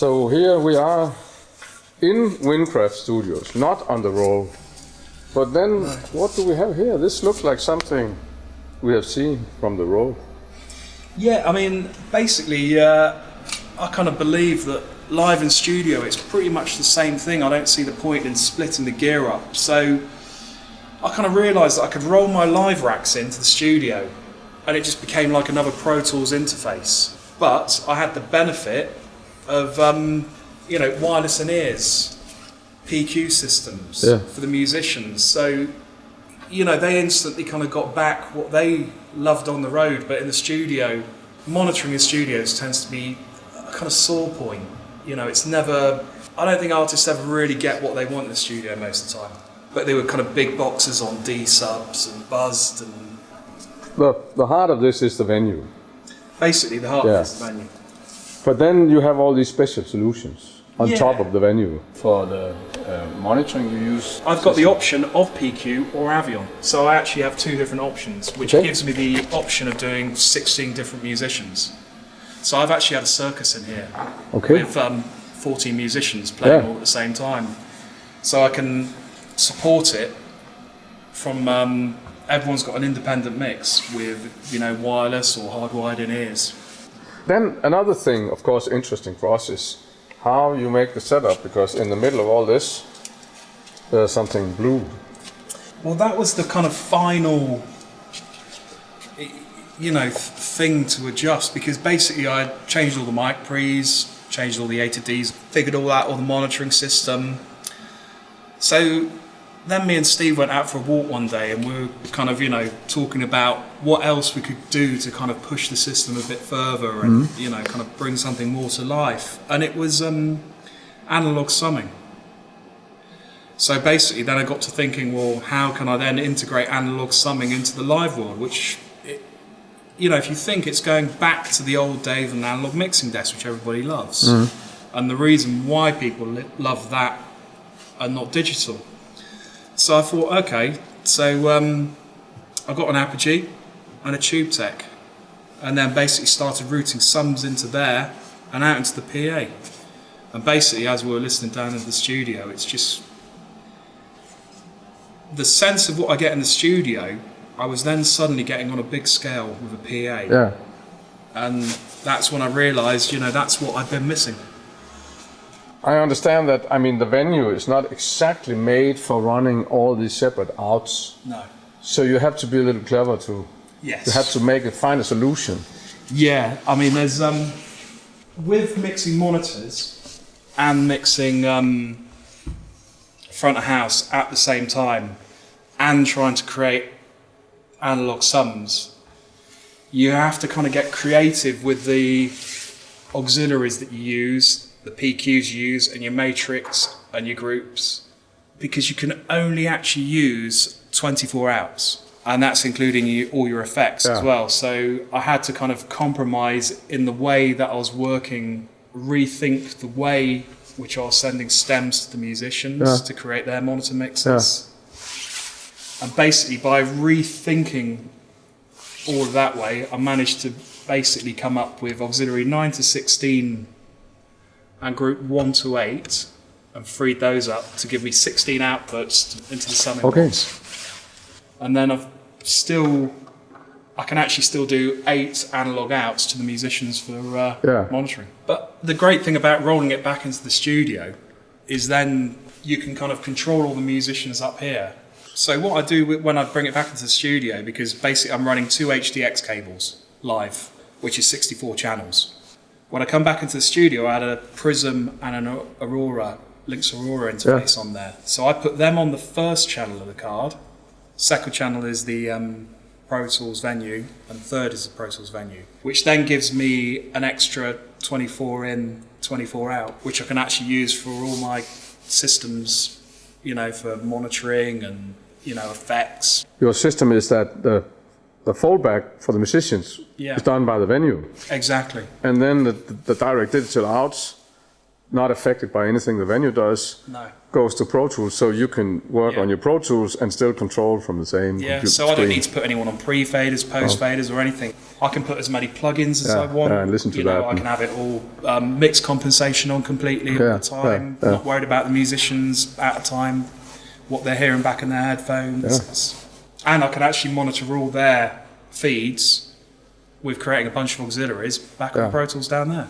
So here we are in Windcraft Studios, not on the road. But then, what do we have here? This looks like something we have seen from the road. Yeah, I mean, basically, I kind of believe that live in studio, it's pretty much the same thing. I don't see the point in splitting the gear up. So I kind of realised that I could roll my live racks into the studio, and it just became like another Pro Tools interface. But I had the benefit of, wireless in-ears, PQ systems for the musicians. So, they instantly kind of got back what they loved on the road, but in the studio, monitoring in studios tends to be a kind of sore point. It's never, I don't think artists ever really get what they want in the studio most of the time. But they were kind of big boxes on D subs and buzzed and... The heart of this is the venue. Basically, the heart of this is the venue. But then you have all these special solutions on top of the venue. For the monitoring you use? I've got the option of PQ or Avion. So I actually have two different options, which gives me the option of doing 16 different musicians. So I've actually had a circus in here with 14 musicians playing all at the same time. So I can support it from, everyone's got an independent mix with, wireless or hardwired in ears. Then another thing, of course, interesting for us is how you make the setup, because in the middle of all this, there's something blue. Well, that was the kind of final, thing to adjust, because basically I changed all the mic pre's, changed all the A to D's, figured all out, all the monitoring system. So then me and Steve went out for a walk one day, and we were kind of, talking about what else we could do to kind of push the system a bit further and, kind of bring something more to life. And it was analog summing. So basically then I got to thinking, well, how can I then integrate analog summing into the live world, which, if you think, it's going back to the old days of an analog mixing desk, which everybody loves. And the reason why people love that and not digital. So I thought, okay, so I got an Apogee and a TUBE-TECH, and then basically started routing sums into there and out into the PA. And basically, as we were listening down in the studio, it's just the sense of what I get in the studio, I was then suddenly getting on a big scale with a PA. Yeah. And that's when I realised, that's what I've been missing. I understand that, the venue is not exactly made for running all these separate outs. No. So you have to be a little clever to... Yes. You have to find a solution. Yeah, there's, with mixing monitors and mixing front of house at the same time and trying to create analog sums, you have to kind of get creative with the auxiliaries that you use, the PQs you use, and your matrix and your groups, because you can only actually use 24 outs, and that's including all your effects as well. So I had to kind of compromise in the way that I was working, rethink the way which I was sending stems to the musicians to create their monitor mixes. And basically by rethinking all of that way, I managed to basically come up with auxiliary 9 to 16 and group 1 to 8, and freed those up to give me 16 outputs into the summing box. And then I can actually still do 8 analog outs to the musicians for monitoring. But the great thing about rolling it back into the studio is then you can kind of control all the musicians up here. So what I do when I bring it back into the studio, because basically I'm running 2 HDX cables live, which is 64 channels. When I come back into the studio, I had a Prism and an Aurora, Lynx Aurora interface on there. So I put them on the first channel of the card. Second channel is the Pro Tools Venue, and third is the Pro Tools Venue, which then gives me an extra 24 in, 24 out, which I can actually use for all my systems, for monitoring and, effects. Your system is that the foldback for the musicians is done by the venue. Exactly. And then the direct digital outs, not affected by anything the venue does, No. goes to Pro Tools, so you can work on your Pro Tools and still control from the same Yeah, computer so I don't screen. need to put anyone on pre-faders, post-faders, or anything. I can put as many plugins as I want. and listen to you know, that. I can have it all mixed compensation on completely all the time. Not worried about the musicians at a time, what they're hearing back in their headphones. And I can actually monitor all their feeds with creating a bunch of auxiliaries back on Pro Tools down there.